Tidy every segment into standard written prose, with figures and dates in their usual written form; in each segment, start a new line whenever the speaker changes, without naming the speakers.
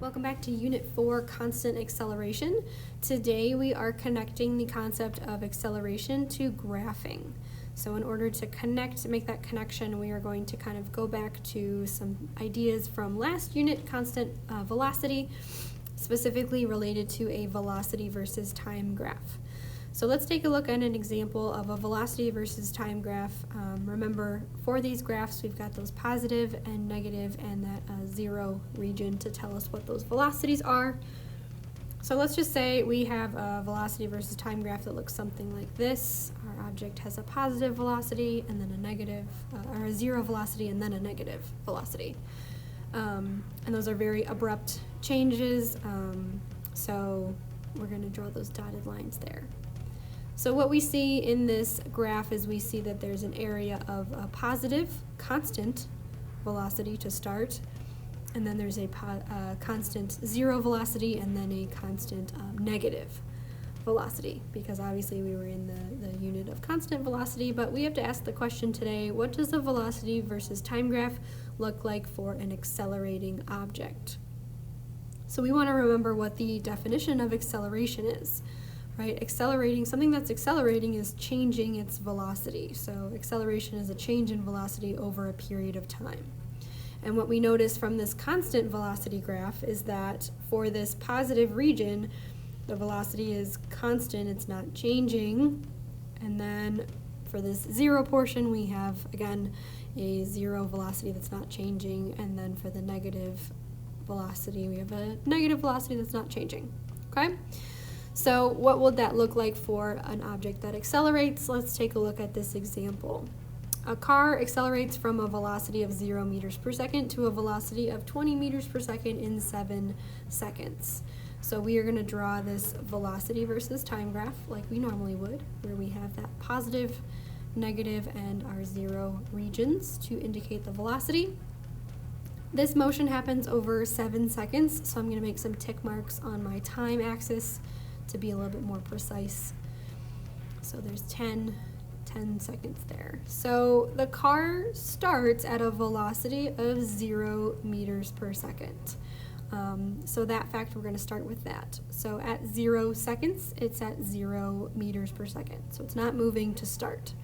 Welcome back to Unit 4, Constant Acceleration. Today we are connecting the concept of acceleration to graphing. So in order to make that connection, we are going to kind of go back to some ideas from last unit, constant velocity, specifically related to a velocity versus time graph. So let's take a look at an example of a velocity versus time graph. Remember, for these graphs, we've got those positive and negative and that zero region to tell us what those velocities are. So let's just say we have a velocity versus time graph that looks something like this. Our object has a positive velocity and then a negative, or a zero velocity and then a negative velocity. And those are very abrupt changes, so we're going to draw those dotted lines there. So what we see in this graph is we see that there's an area of a positive, constant velocity to start, and then there's a constant zero velocity, and then a constant negative velocity, because obviously we were in the unit of constant velocity, but we have to ask the question today, what does a velocity versus time graph look like for an accelerating object? So we want to remember what the definition of acceleration is. Right, something that's accelerating is changing its velocity. So acceleration is a change in velocity over a period of time. And what we notice from this constant velocity graph is that for this positive region, the velocity is constant, it's not changing. And then for this zero portion, we have, again, a zero velocity that's not changing. And then for the negative velocity, we have a negative velocity that's not changing, okay? So what would that look like for an object that accelerates? Let's take a look at this example. A car accelerates from a velocity of 0 meters per second to a velocity of 20 meters per second in 7 seconds. So we are going to draw this velocity versus time graph like we normally would, where we have that positive, negative, and our zero regions to indicate the velocity. This motion happens over 7 seconds, so I'm going to make some tick marks on my time axis to be a little bit more precise. So there's 10 seconds there. So the car starts at a velocity of 0 meters per second. So that fact, we're going to start with that. So at 0 seconds, it's at 0 meters per second. So it's not moving to start.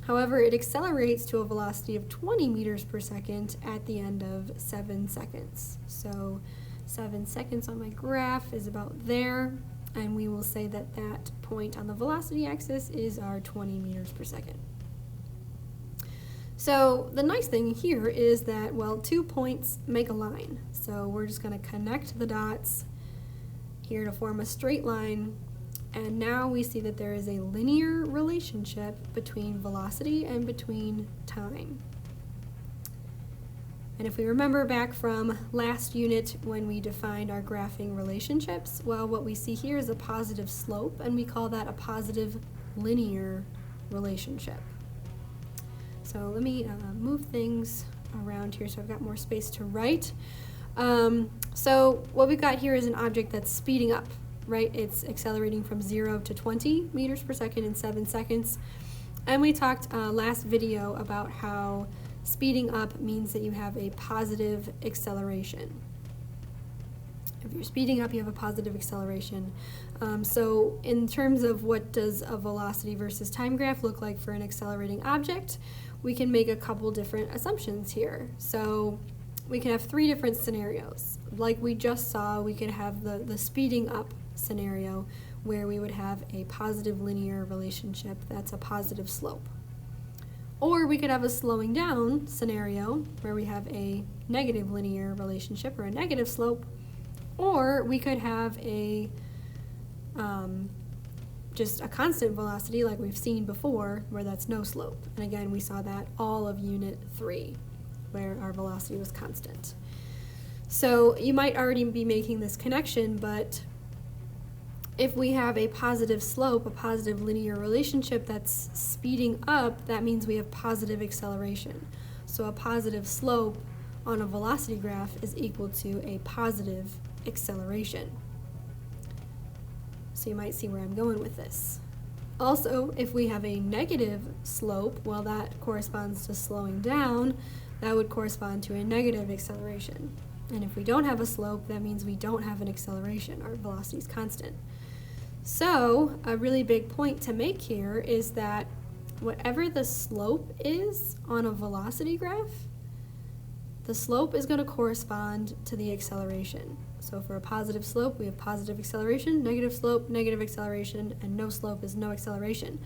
However, it accelerates to a velocity of 20 meters per second at the end of 7 seconds. So 7 seconds on my graph is about there. And we will say that that point on the velocity axis is our 20 meters per second. So the nice thing here is that, well, 2 points make a line. So we're just going to connect the dots here to form a straight line. And now we see that there is a linear relationship between velocity and between time. And if we remember back from last unit when we defined our graphing relationships, well, what we see here is a positive slope, and we call that a positive linear relationship. So let me move things around here so I've got more space to write. So what we've got here is an object that's speeding up, right? It's accelerating from 0 to 20 meters per second in 7 seconds. And we talked last video about how speeding up means that you have a positive acceleration. If you're speeding up, you have a positive acceleration. So in terms of what does a velocity versus time graph look like for an accelerating object, we can make a couple different assumptions here. So we can have 3 different scenarios. Like we just saw, we could have the speeding up scenario where we would have a positive linear relationship that's a positive slope. Or we could have a slowing down scenario where we have a negative linear relationship or a negative slope. Or we could have a just a constant velocity like we've seen before where that's no slope. And again, we saw that all of Unit 3 where our velocity was constant. So you might already be making this connection, but if we have a positive slope, a positive linear relationship that's speeding up, that means we have positive acceleration. So a positive slope on a velocity graph is equal to a positive acceleration. So you might see where I'm going with this. Also, if we have a negative slope, well, that corresponds to slowing down. That would correspond to a negative acceleration. And if we don't have a slope, that means we don't have an acceleration. Our velocity is constant. So a really big point to make here is that whatever the slope is on a velocity graph, the slope is going to correspond to the acceleration. So for a positive slope, we have positive acceleration, negative slope, negative acceleration, and no slope is no acceleration.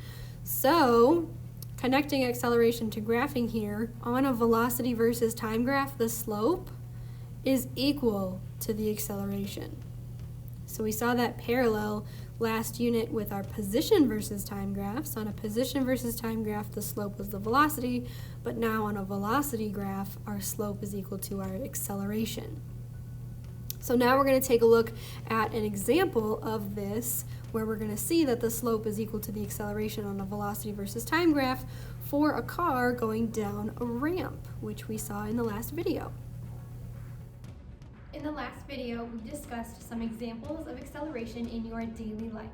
So connecting acceleration to graphing here, on a velocity versus time graph, the slope is equal to the acceleration. So we saw that parallel last unit with our position versus time graphs. On a position versus time graph, the slope was the velocity, but now on a velocity graph, our slope is equal to our acceleration. So now we're going to take a look at an example of this where we're going to see that the slope is equal to the acceleration on a velocity versus time graph for a car going down a ramp, which we saw in the last video. In the last video, we discussed some examples of acceleration in your daily life.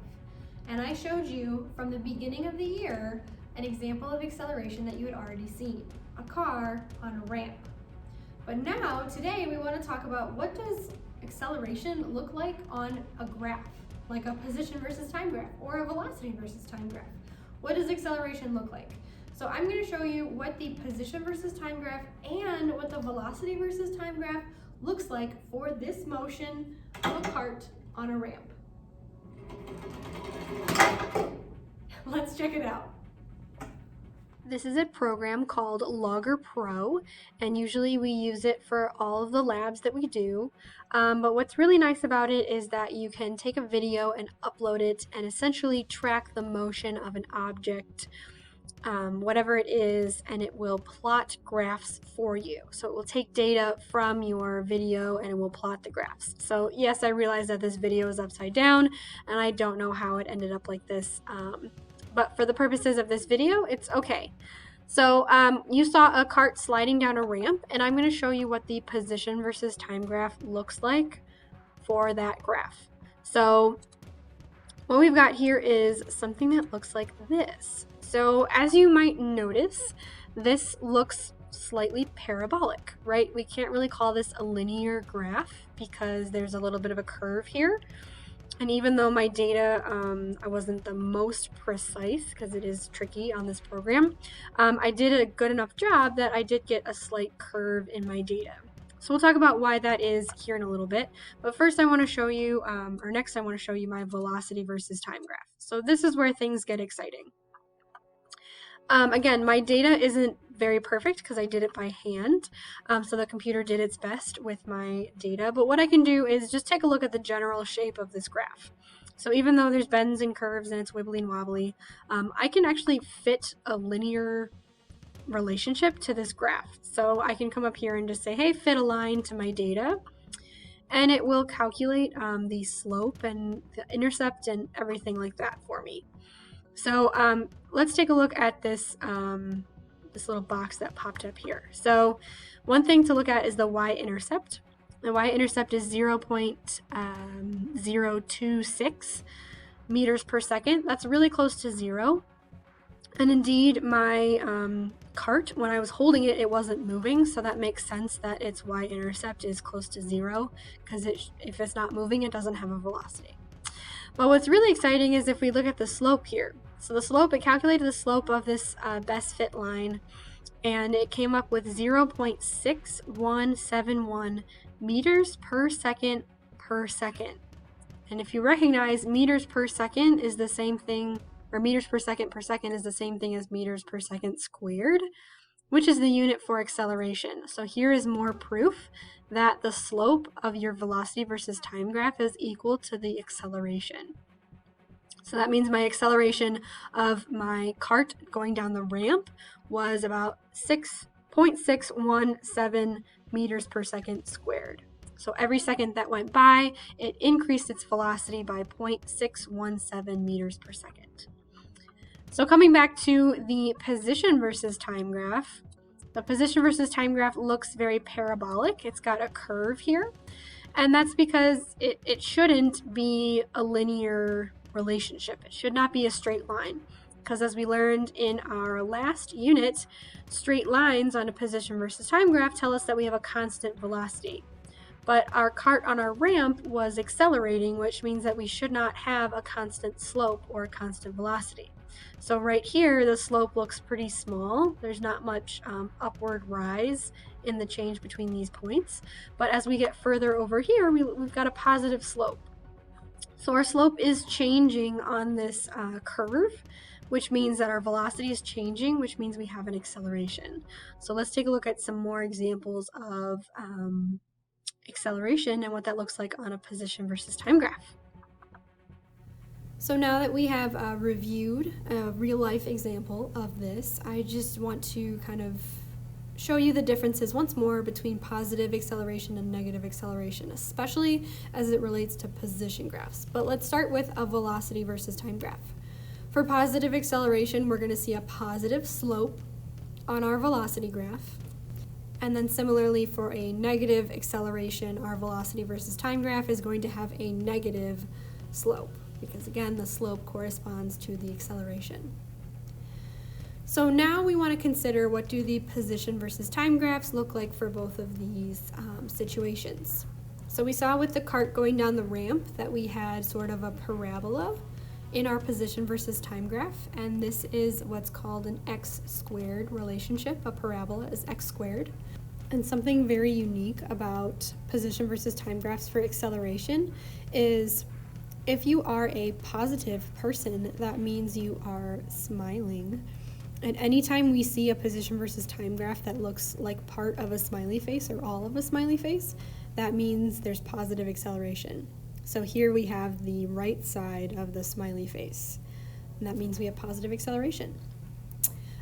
And I showed you from the beginning of the year an example of acceleration that you had already seen, a car on a ramp. But now, today, we want to talk about what does acceleration look like on a graph, like a position versus time graph or a velocity versus time graph. What does acceleration look like? So I'm going to show you what the position versus time graph and what the velocity versus time graph looks like for this motion of a cart on a ramp. Let's check it out. This is a program called Logger Pro, and usually we use it for all of the labs that we do. But what's really nice about it is that you can take a video and upload it and essentially track the motion of an object, whatever it is, and it will plot graphs for you. So it will take data from your video and it will plot the graphs. So yes, I realize that this video is upside down and I don't know how it ended up like this. But for the purposes of this video, it's okay. So you saw a cart sliding down a ramp, and I'm going to show you what the position versus time graph looks like for that graph. So what we've got here is something that looks like this. So as you might notice, this looks slightly parabolic, right? We can't really call this a linear graph because there's a little bit of a curve here. And even though my data, I wasn't the most precise because it is tricky on this program, I did a good enough job that I did get a slight curve in my data. So we'll talk about why that is here in a little bit. But first I want to show you, next I want to show you my velocity versus time graph. So this is where things get exciting. Again, my data isn't very perfect because I did it by hand, so the computer did its best with my data, but what I can do is just take a look at the general shape of this graph. So even though there's bends and curves and it's wibbly and wobbly, I can actually fit a linear relationship to this graph. So I can come up here and just say, hey, fit a line to my data, and it will calculate the slope and the intercept and everything like that for me. So let's take a look at this this little box that popped up here. So one thing to look at is the y-intercept. The y-intercept is 0.026 meters per second. That's really close to 0. And indeed, my cart, when I was holding it, it wasn't moving, so that makes sense that its y-intercept is close to 0, because if it's not moving, it doesn't have a velocity. But what's really exciting is if we look at the slope here. So the slope, it calculated the slope of this best fit line, and it came up with 0.6171 meters per second per second. And if you recognize, meters per second is the same thing, or meters per second is the same thing as meters per second squared, which is the unit for acceleration. So here is more proof that the slope of your velocity versus time graph is equal to the acceleration. So that means my acceleration of my cart going down the ramp was about 6.617 meters per second squared. So every second that went by, it increased its velocity by 0.617 meters per second. So coming back to the position versus time graph, the position versus time graph looks very parabolic. It's got a curve here, and that's because it shouldn't be a linear relationship. It should not be a straight line, because as we learned in our last unit, straight lines on a position versus time graph tell us that we have a constant velocity. but our cart on our ramp was accelerating, which means that we should not have a constant slope or a constant velocity. So right here, the slope looks pretty small. There's not much upward rise in the change between these points. But as we get further over here, we've got a positive slope. So our slope is changing on this curve, which means that our velocity is changing, which means we have an acceleration. So let's take a look at some more examples of acceleration and what that looks like on a position versus time graph. So now that we have reviewed a real life example of this, I just want to kind of show you the differences once more between positive acceleration and negative acceleration, especially as it relates to position graphs. But let's start with a velocity versus time graph. For positive acceleration, we're going to see a positive slope on our velocity graph. And then similarly for a negative acceleration, our velocity versus time graph is going to have a negative slope, because again, the slope corresponds to the acceleration. So now we want to consider, what do the position versus time graphs look like for both of these situations. So we saw with the cart going down the ramp that we had sort of a parabola in our position versus time graph, and this is what's called an x squared relationship. A parabola is x squared. And something very unique about position versus time graphs for acceleration is, if you are a positive person, that means you are smiling. And anytime we see a position versus time graph that looks like part of a smiley face or all of a smiley face, that means there's positive acceleration. So here we have the right side of the smiley face, and that means we have positive acceleration.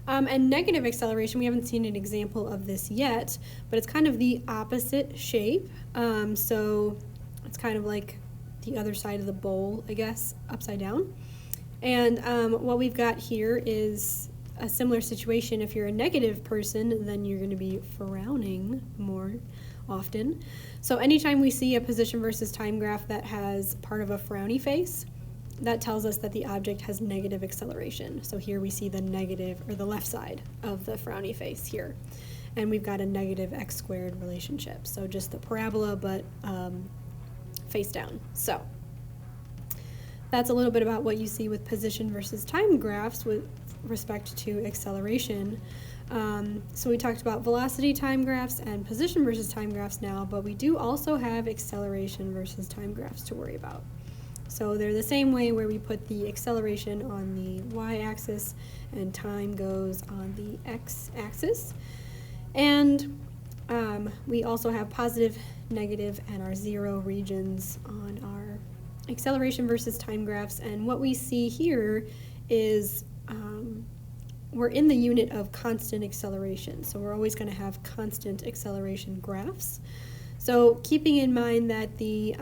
And negative acceleration, we haven't seen an example of this yet, but it's kind of the opposite shape. So it's kind of like the other side of the bowl, I guess, upside down. And what we've got here is a similar situation. If you're a negative person, then you're going to be frowning more often. So anytime we see a position versus time graph that has part of a frowny face, that tells us that the object has negative acceleration. So here we see the negative, or the left side of the frowny face here. And we've got a negative x squared relationship. So just the parabola, but face down. So that's a little bit about what you see with position versus time graphs with respect to acceleration. So we talked about velocity time graphs and position versus time graphs now, but we do also have acceleration versus time graphs to worry about. So they're the same way, where we put the acceleration on the y-axis and time goes on the x-axis. And we also have positive, negative, and our zero regions on our acceleration versus time graphs. And what we see here is we're in the unit of constant acceleration. So we're always going to have constant acceleration graphs. So keeping in mind that the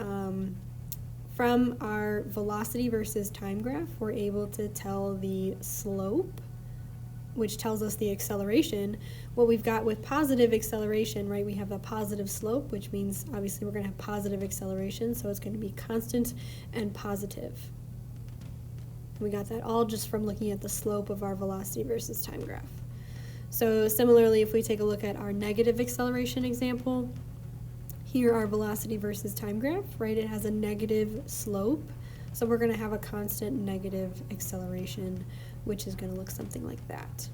from our velocity versus time graph, we're able to tell the slope, which tells us the acceleration. What we've got with positive acceleration, right, we have a positive slope, which means obviously we're going to have positive acceleration, so it's going to be constant and positive. We got that all just from looking at the slope of our velocity versus time graph. So similarly, if we take a look at our negative acceleration example, here our velocity versus time graph, right, it has a negative slope, so we're going to have a constant negative acceleration, which is going to look something like that.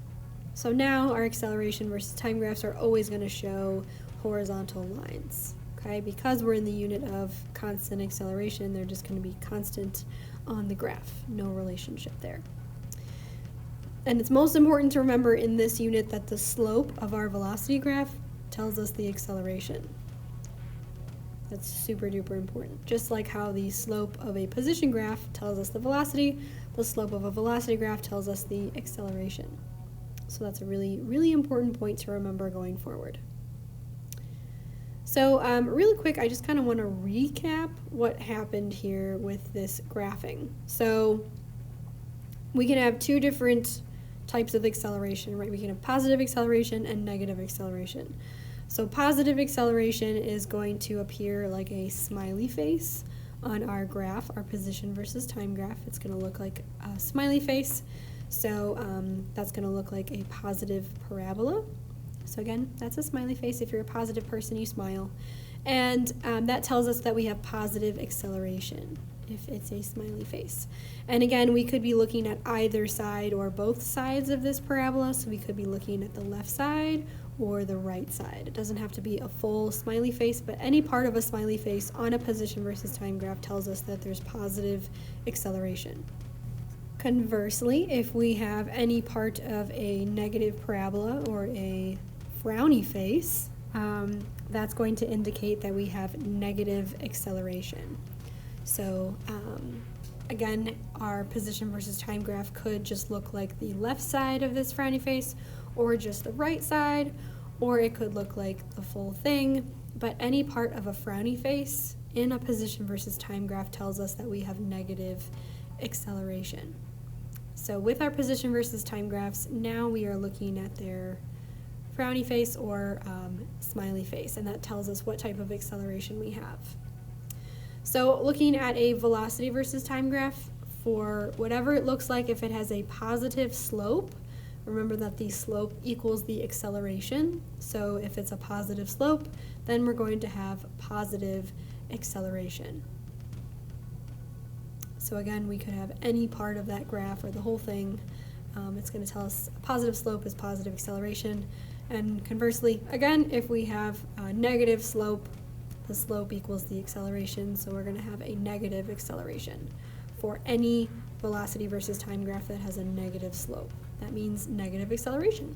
So now our acceleration versus time graphs are always going to show horizontal lines, okay? Because we're in the unit of constant acceleration, they're just going to be constant on the graph, no relationship there. And it's most important to remember in this unit that the slope of our velocity graph tells us the acceleration. That's super duper important. Just like how the slope of a position graph tells us the velocity, the slope of a velocity graph tells us the acceleration. So that's a really, really important point to remember going forward. So really quick, I just kind of want to recap what happened here with this graphing. So we can have two different types of acceleration, right? We can have positive acceleration and negative acceleration. So positive acceleration is going to appear like a smiley face on our graph, our position versus time graph. It's going to look like a smiley face. So that's going to look like a positive parabola. So again, that's a smiley face. If you're a positive person, you smile. And that tells us that we have positive acceleration if it's a smiley face. And again, we could be looking at either side or both sides of this parabola. So we could be looking at the left side or the right side. It doesn't have to be a full smiley face, but any part of a smiley face on a position versus time graph tells us that there's positive acceleration. Conversely, if we have any part of a negative parabola or a frowny face, that's going to indicate that we have negative acceleration. So again, our position versus time graph could just look like the left side of this frowny face, or just the right side, or it could look like the full thing. But any part of a frowny face in a position versus time graph tells us that we have negative acceleration. So with our position versus time graphs, now we are looking at their frowny face or smiley face, and that tells us what type of acceleration we have. So looking at a velocity versus time graph, for whatever it looks like, if it has a positive slope, remember that the slope equals the acceleration. So if it's a positive slope, then we're going to have positive acceleration. So again, we could have any part of that graph or the whole thing. It's going to tell us a positive slope is positive acceleration. And conversely, again, if we have a negative slope, the slope equals the acceleration. So we're going to have a negative acceleration for any velocity versus time graph that has a negative slope. That means negative acceleration.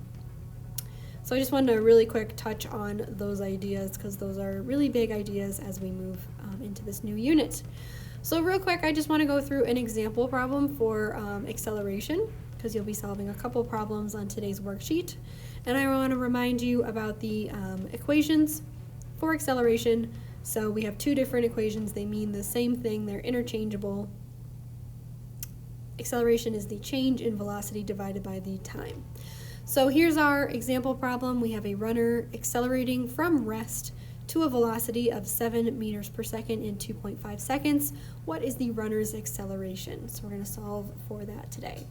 So I just wanted to really quick touch on those ideas because those are really big ideas as we move into this new unit. So real quick, I just want to go through an example problem for acceleration because you'll be solving a couple problems on today's worksheet. And I want to remind you about the equations for acceleration. So we have two different equations. They mean the same thing. They're interchangeable. Acceleration is the change in velocity divided by the time. So here's our example problem. We have a runner accelerating from rest to a velocity of 7 meters per second in 2.5 seconds. What is the runner's acceleration? So we're going to solve for that today.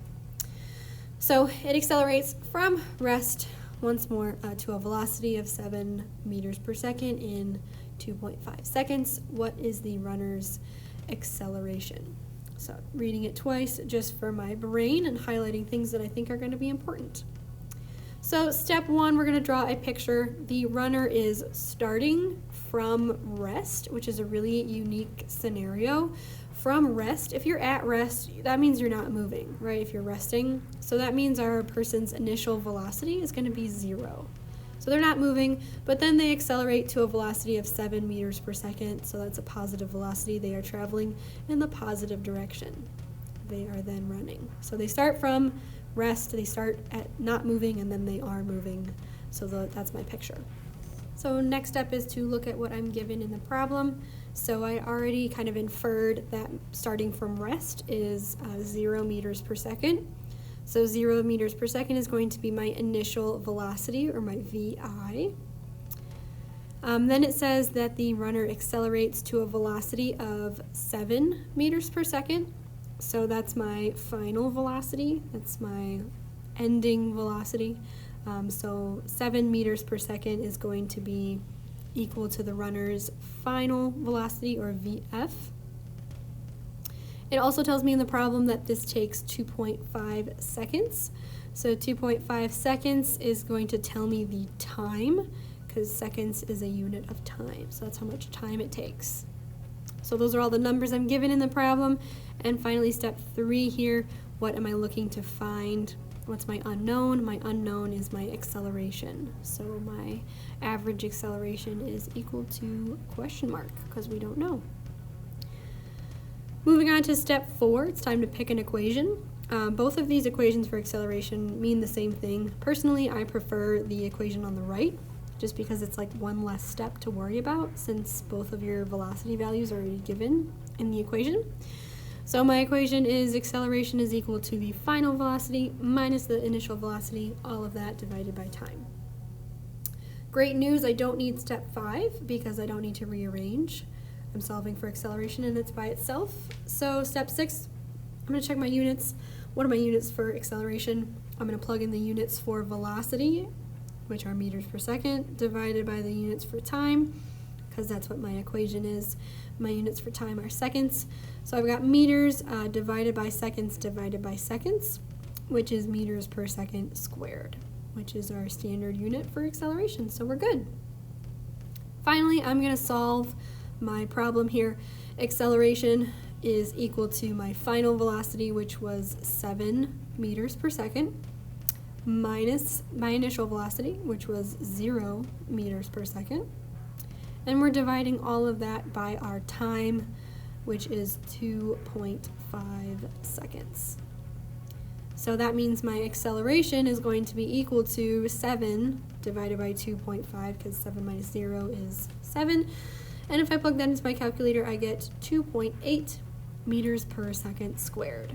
So it accelerates from rest once more to a velocity of 7 meters per second in 2.5 seconds. What is the runner's acceleration? So reading it twice just for my brain and highlighting things that I think are going to be important. So step one, we're going to draw a picture. The runner is starting from rest, which is a really unique scenario. From rest, if you're at rest, that means you're not moving, right? If you're resting. So that means our person's initial velocity is going to be 0. So they're not moving, but then they accelerate to a velocity of 7 meters per second. So that's a positive velocity. They are traveling in the positive direction. They are then running. So they start from rest, they start at not moving, and then they are moving. So that's my picture. So next step is to look at what I'm given in the problem. So I already kind of inferred that starting from rest is 0 meters per second. So 0 meters per second is going to be my initial velocity, or my VI. Then it says that the runner accelerates to a velocity of 7 meters per second. So that's my final velocity. That's my ending velocity. So 7 meters per second is going to be equal to the runner's final velocity, or VF. It also tells me in the problem that this takes 2.5 seconds. So 2.5 seconds is going to tell me the time, because seconds is a unit of time. So that's how much time it takes. So those are all the numbers I'm given in the problem. And finally, step 3 here, what am I looking to find? What's my unknown? My unknown is my acceleration. So my average acceleration is equal to question mark, because we don't know. Moving on to step 4, it's time to pick an equation. Both of these equations for acceleration mean the same thing. Personally, I prefer the equation on the right, just because it's like one less step to worry about, since both of your velocity values are already given in the equation. So my equation is acceleration is equal to the final velocity minus the initial velocity, all of that divided by time. Great news, I don't need step 5 because I don't need to rearrange. I'm solving for acceleration and it's by itself. So step 6, I'm going to check my units. What are my units for acceleration? I'm going to plug in the units for velocity, which are meters per second, divided by the units for time, because that's what my equation is. My units for time are seconds. So I've got meters divided by seconds, which is meters per second squared, which is our standard unit for acceleration. So we're good. Finally, I'm going to solve my problem here. Acceleration is equal to my final velocity, which was 7 meters per second, minus my initial velocity, which was 0 meters per second. And we're dividing all of that by our time, which is 2.5 seconds. So that means my acceleration is going to be equal to 7 divided by 2.5, because 7 minus 0 is 7. And if I plug that into my calculator, I get 2.8 meters per second squared.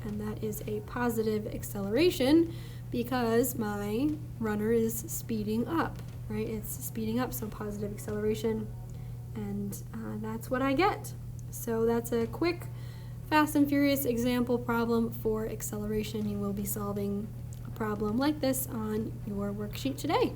And that is a positive acceleration because my runner is speeding up, right? It's speeding up, so positive acceleration. And that's what I get. So that's a quick Fast and Furious example problem for acceleration. You will be solving a problem like this on your worksheet today.